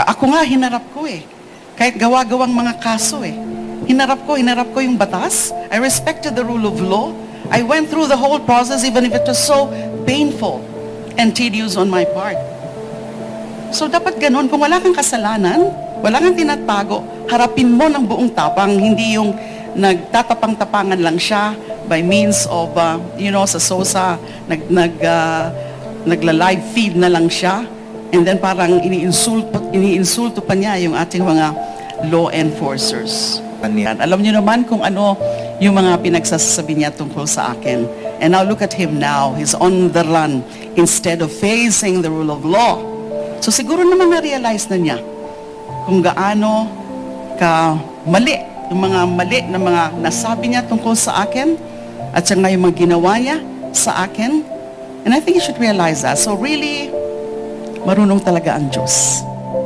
Ako nga, hinarap ko eh. Kahit gawa-gawang mga kaso eh. Hinarap ko yung batas. I respected the rule of law. I went through the whole process even if it was so painful and tedious on my part. So dapat ganun, kung wala kang kasalanan, wala kang tinatago, harapin mo ng buong tapang, hindi yung nagtatapang-tapangan lang siya by means of, sa SOSA, nagla-live feed na lang siya, and then parang iniinsulto pa niya yung ating mga law enforcers. Alam niyo naman kung ano yung mga pinagsasabi niya tungkol sa akin. And now look at him now, he's on the run instead of facing the rule of law. So siguro naman na-realize na niya kung gaano ka mali, yung mga mali na mga nasabi niya tungkol sa akin at saka yung mga ginawa niya sa akin. And I think you should realize that. So really, marunong talaga ang Diyos.